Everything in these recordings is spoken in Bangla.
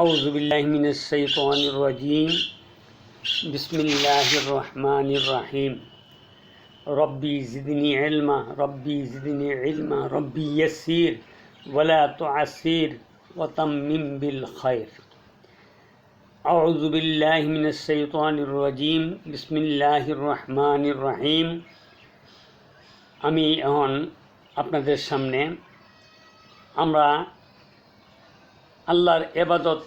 أعوذ بالله من الشيطان الرجيم بسم الله الرحمن الرحيم ربي زدني علما ربي زدني علما ربي يسير ولا تعسير وتمم بالخير أعوذ بالله من الشيطان الرجيم بسم الله الرحمن الرحيم আমি এখন আপনাদের সামনে আমরা আল্লাহর ইবাদত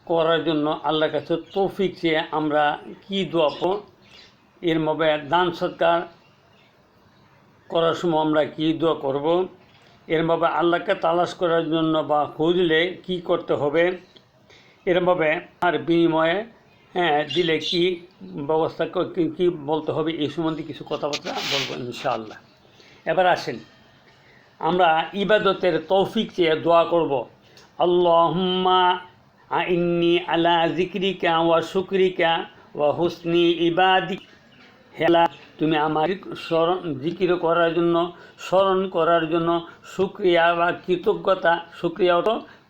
করার জন্য আল্লাহর কাছে তৌফিক চেয়ে আমরা কি দোয়া করব, এর মধ্যে দান সৎকার করার সময় আমরা কি দোয়া করব, এর মধ্যে আল্লাহকে তালাশ করার জন্য বা খুঁজলে কি করতে হবে, এর মধ্যে আর বিনিময়ে দিলে কি ব্যবস্থা কি বলতে হবে, এই সম্বন্ধে কিছু কথাবার্তা বলবো ইনশাআল্লাহ। এবার আসেন আমরা ইবাদতের তৌফিক চেয়ে দোয়া করব। আল্লাহুম্মা আইন্নি আলা যিকরিকা ওয়া শুকরিকা ওয়া হুসনি ইবাদিক। হে আল্লাহ, তুমি আমার জিকির করার জন্য, স্মরণ করার জন্য, শুকরিয়া বা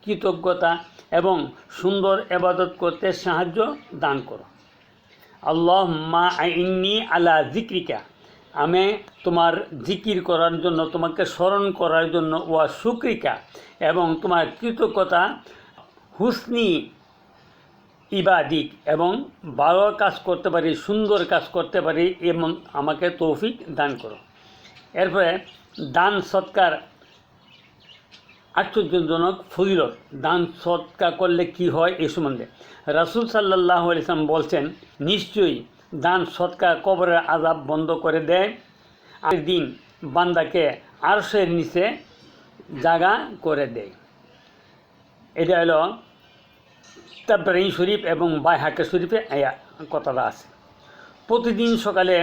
কৃতজ্ঞতা এবং সুন্দর ইবাদত করতে সাহায্য দান করো। আল্লাহুম্মা আইন্নি আলা যিকরিকা, আমি তোমার জিকির করার জন্য, তোমাকে স্মরণ করার জন্য, ওয়া শুকরিকা এবং তোমার কৃতজ্ঞতা, হুসনি ইবাদিক এবং ভালো কাজ করতে পারি, সুন্দর কাজ করতে পারি এমন আমাকে তৌফিক দান করো। এরপরে দান সৎকার আশ্চর্যজনক ফজিলত। দান সৎকার করলে কি হয় এই সম্বন্ধে রাসূল সাল্লাল্লাহু আলাইহি ওয়াসাল্লাম বলছেন, নিশ্চয়ই দান সৎকার কবরের আযাব বন্ধ করে দেয়, আর দিন বান্দাকে আরশের নিচে জায়গা করে দেয়। এটা হলো তাবরানী শরীফ এবং বাইহাকি শরীফে এই কথাটা আছে। প্রতিদিন সকালে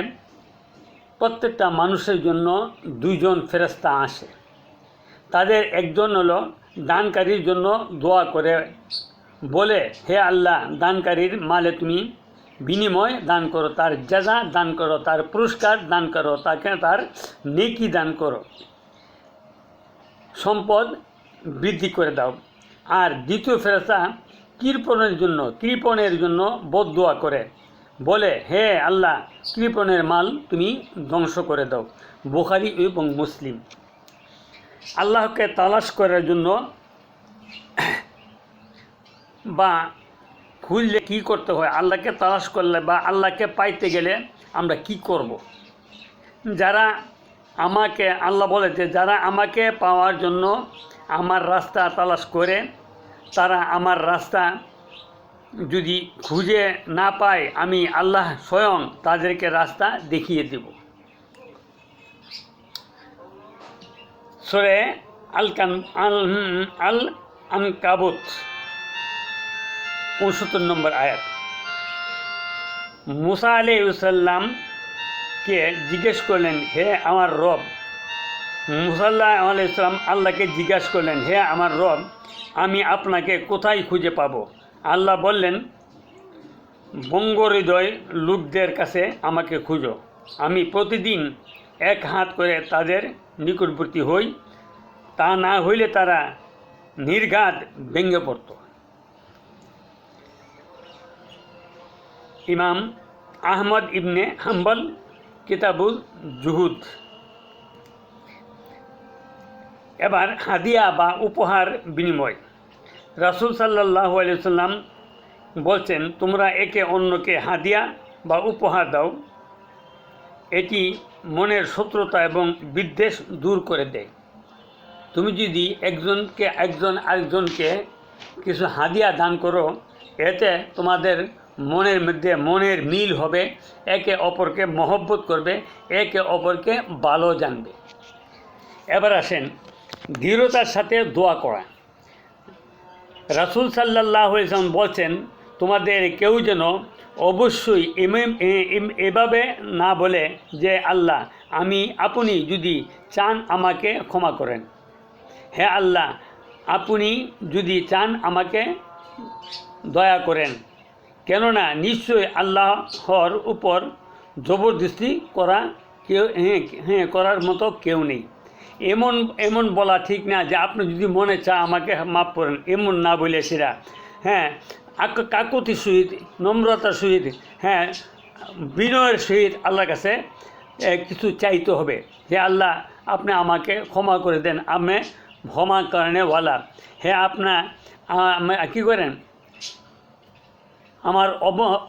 প্রত্যেকটা মানুষের জন্য দুইজন ফেরেশতা আসে। তাদের একজন হলো দানকারীর জন্য দোয়া করে, বলে, হে আল্লাহ, দানকারীর মালে তুমি বিনিময় দান করো, তার জাযা দান করো, তার পুরস্কার দান করো, তাকে তার নেকি দান করো, সম্পদ বৃদ্ধি করে দাও। আর দ্বিতীয় ফেরেশতা কৃপণের জন্য বদদোয়া করে, বলে, হে আল্লাহ, কৃপণের মাল তুমি ধ্বংস করে দাও। বুখারী এবং মুসলিম। আল্লাহকে তালাশ করার জন্য বা খুঁজলে কি করতে হয়, আল্লাহকে তালাশ করলে বা আল্লাহকে পাইতে গেলে আমরা কি করব। যারা আমাকে, আল্লাহ বলে যে যারা আমাকে পাওয়ার জন্য আমার রাস্তা তালাশ করে, তারা আমার রাস্তা যদি খুঁজে না পায়, আমি আল্লাহ স্বয়ং তাদেরকে রাস্তা দেখিয়ে দেব। সূরা আল আনকাবুত 69 নম্বর আয়াত। মুসা আলাইহিস সালামকে জিজ্ঞেস করলেন, হে আমার রব। মুসা আলাইহিস সালাম আল্লাহকে জিজ্ঞাসা করলেন, হে আমার রব, আমি আপনাকে কোথায় খুঁজে পাব? আল্লাহ বললেন, বঙ্গহৃদয় লোকদের কাছে আমাকে খুঁজো। আমি প্রতিদিন এক হাত করে তাদের নিকটবর্তী হই, তা না হইলে তারা নির্ঘাত ভেঙে পড়ত। ইমাম আহমদ ইবনে হাম্বল, কিতাবুল জুহুদ। এবার হাদিয়া বা উপহার বিনিময়। রাসূল সাল্লাল্লাহু আলাইহি ওয়াসাল্লাম বলছেন, তোমরা একে অন্যকে হাদিয়া বা উপহার দাও, এটি মনের শত্রুতা এবং বিদ্বেষ দূর করে দেয়। তুমি যদি একজন আরেকজনকে কিছু হাদিয়া দান করো, এতে তোমাদের মনের মধ্যে মনের মিল হবে, একে অপরকে মহব্বত করবে, একে অপরকে ভালো জানবে। এবার আসেন দৃঢ়তার সাথে দোয়া করা। রাসূল সাল্লাল্লাহু আলাইহি ওয়াসাল্লাম বলছেন, তোমাদের কেউ যেন অবশ্যই এভাবে না বলে যে, আল্লাহ, আপনি যদি চান আমাকে ক্ষমা করেন। হে আল্লাহ, আপনি যদি চান আমাকে দয়া করেন। কেননা নিশ্চয়ই আল্লাহর উপর জবরদস্তি করার মতো কেউ নেই। এমন এমন বলা ঠিক না যে আপনি যদি মনে চায় আমাকে মাফ করেন, এমন না বলে সেরা, হ্যাঁ, কাকুতির সহিত, নম্রতার সহিত, হ্যাঁ, বিনয়ের সহিত আল্লাহর কাছে কিছু চাইতে হবে যে আল্লাহ আপনি আমাকে ক্ষমা করে দেন, আমি ক্ষমা করেনেওয়ালা, হ্যাঁ আপনার কী করেন, আমার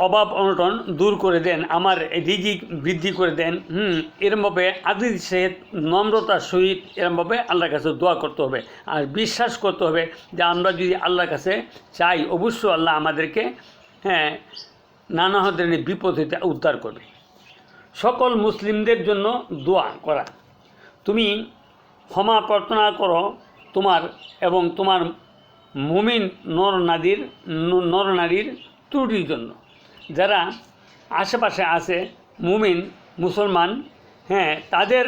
অভাব অনটন দূর করে দেন, আমার রিজিক বৃদ্ধি করে দেন। এরমভাবে আদির সহিত নম্রতার সহিত এরমভাবে আল্লাহর কাছে দোয়া করতে হবে। আর বিশ্বাস করতে হবে যে আমরা যদি আল্লাহর কাছে চাই, অবশ্যই আল্লাহ আমাদেরকে, হ্যাঁ, নানা ধরনের বিপদ হতে উদ্ধার করবে। সকল মুসলিমদের জন্য দোয়া করা। তুমি ক্ষমা প্রার্থনা করো তোমার এবং তোমার মুমিন নরনারীর ত্রুটির জন্য। যারা আশেপাশে আছে মুমিন মুসলমান, হ্যাঁ, তাদের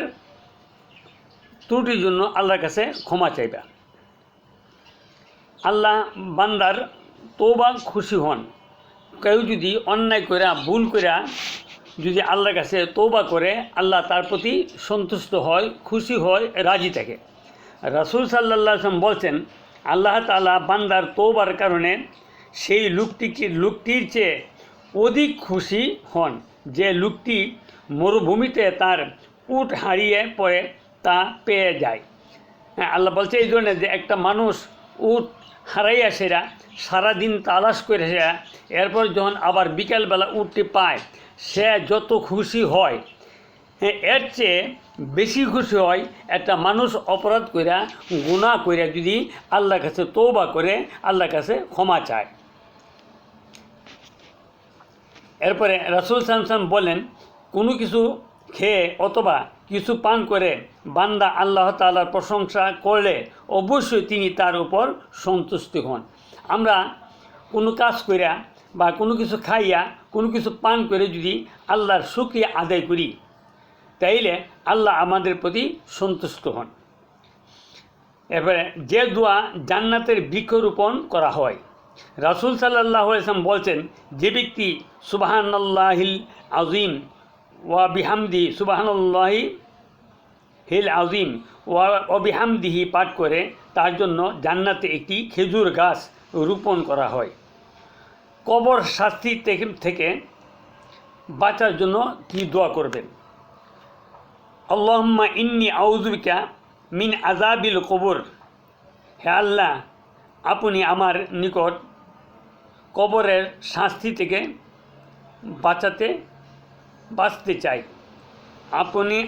ত্রুটির জন্য আল্লাহর কাছে ক্ষমা চাইবা। আল্লাহ বান্দার তওবা খুশি হন। কেউ যদি অন্যায় করে ভুল করে যদি আল্লাহর কাছে তওবা করে, আল্লাহ তার প্রতি সন্তুষ্ট হয়, খুশি হয়, রাজি থাকে। রাসূল সাল্লাল্লাহু আলাইহি ওয়াসাল্লাম বলছেন, আল্লাহ তাআলা বান্দার তওবার কারণে সেই লোকটির চেয়ে অধিক খুশি হন যে লোকটি মরুভূমিতে তার উট হারিয়ে পড়ে তা পেয়ে যায়। হ্যাঁ, আল্লাহ বলছে এই জন্যে যে একটা মানুষ উট হারাইয়া সেরা সারাদিন তালাশ করে সেরা, এরপর যখন আবার বিকালবেলা উটটি পায়, সে যত খুশি হয়, হ্যাঁ, এর চেয়ে বেশি খুশি হয় একটা মানুষ অপরাধ কইরা গুনাহ কইরা যদি আল্লাহর কাছে তওবা করে আল্লাহর কাছে ক্ষমা চায়। এরপরে রাসূল সাল্লাল্লাহু আলাইহি ওয়াসাল্লাম বলেন, কোনো কিছু খেয়ে অথবা কিছু পান করে বান্দা আল্লাহ তাআলার প্রশংসা করলে অবশ্যই তিনি তার উপর সন্তুষ্ট হন। আমরা কোনো কাজ কইরা বা কোনো কিছু খাইয়া কোনো কিছু পান করে যদি আল্লাহর শুকরিয়া আদায় করি, তাইলে আল্লাহ আমাদের প্রতি সন্তুষ্ট হন। এরপরে যে দোয়া জান্নাতের বৃক্ষরোপণ করা হয়। রাসূল সাল্লাল্লাহু আলাইহি ওয়াসাল্লাম বলছেন, যে ব্যক্তি সুবহানাল্লাহিল আযীম ওয়া বিহামদি সুবহানাল্লাহিল আযীম ওয়া বিহামদিহি পাঠ করে, তার জন্য জান্নাতে একটি খেজুর গাছ রোপণ করা হয়। কবর শাস্তি থেকে বাঁচার জন্য কি দোয়া করবেন? আল্লাহুম্মা ইন্নী আউযু বিকা মিন আযাবিল কবর। হে আল্লাহ, আপনি আমার নিকট কবরের শাস্তি থেকে বাঁচতে চাই।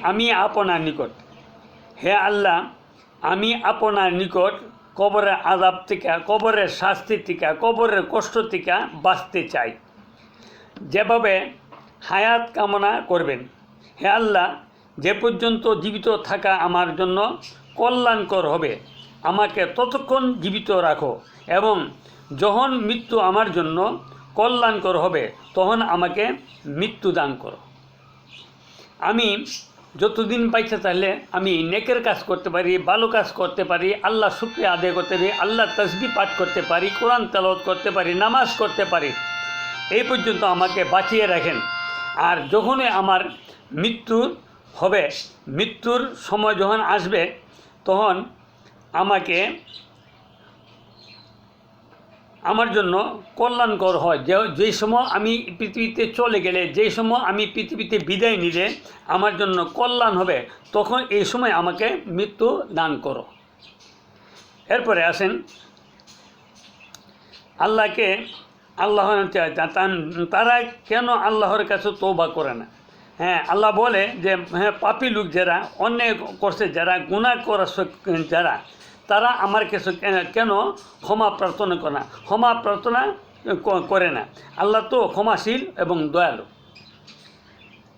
আমি আপনার নিকট, হে আল্লাহ, আমি আপনার নিকট কবরের আযাব থেকে, কবরের শাস্তি থেকে, কবরের কষ্ট থেকে বাঁচতে চাই। যেভাবে হায়াত কামনা করবেন, হে আল্লাহ, যে পর্যন্ত জীবিত থাকা আমার জন্য কল্যাণকর হবে আমাকে ততক্ষণ জীবিত রাখো, এবং যখন মৃত্যু আমার জন্য কল্যাণকর হবে তখন আমাকে মৃত্যু দান করো। আমি যতদিন পাইছে তাহলে আমি নেকের কাজ করতে পারি, ভালো কাজ করতে পারি, আল্লাহ শুকরিয়া আদায় করতে পারি, আল্লাহ তাসবিহ পাঠ করতে পারি, কোরআন তেলাওয়াত করতে পারি, নামাজ করতে পারি, এই পর্যন্ত আমাকে বাঁচিয়ে রাখেন। আর যখনই আমার মৃত্যু হবে, মৃত্যুর সময় যখন আসবে, তখন আমাকে আমার জন্য কল্যাণকর হয়। যেই সময় আমি পৃথিবীতে চলে গেলে, যেই সময় আমি পৃথিবীতে বিদায় নিলে আমার জন্য কল্যাণ হবে, তখন এই সময় আমাকে মৃত্যু দান করো। এরপরে আসেন আল্লাহকে, তারা কেন আল্লাহর কাছে তওবা করে না? হ্যাঁ, আল্লাহ বলে যে হ্যাঁ, পাপী লোক যারা, অন্যায় করছে যারা, গুনাহ করা যারা, তারা আমার কাছে কেন ক্ষমা প্রার্থনা করে না, ক্ষমা প্রার্থনা করে না। আল্লাহ তো ক্ষমাশীল এবং দয়ালু।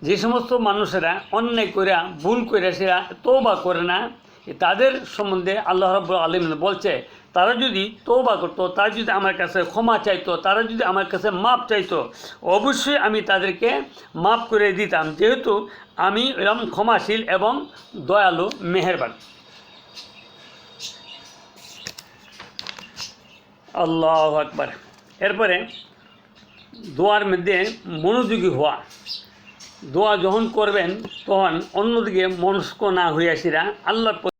যে সমস্ত মানুষেরা অন্যায় করে ভুল করে সেরা তওবা করে না, তাদের সম্বন্ধে আল্লাহ রাব্বুল আলামিন বলছে, তারা যদি তওবা করতো, তারা যদি আমার কাছে ক্ষমা চাইতো, তারা যদি আমার কাছে মাপ চাইতো, অবশ্যই আমি তাদেরকে মাপ করে দিতাম, যেহেতু আমি এরকম ক্ষমাশীল এবং দয়ালু, মেহেরবান। আল্লাহু আকবার। এরপরে দোয়ার মধ্যে মনোযোগী হওয়া। দোয়া যখন করবেন তখন অন্যদিকে মনস্ক না হইয়াছিরা আল্লাহর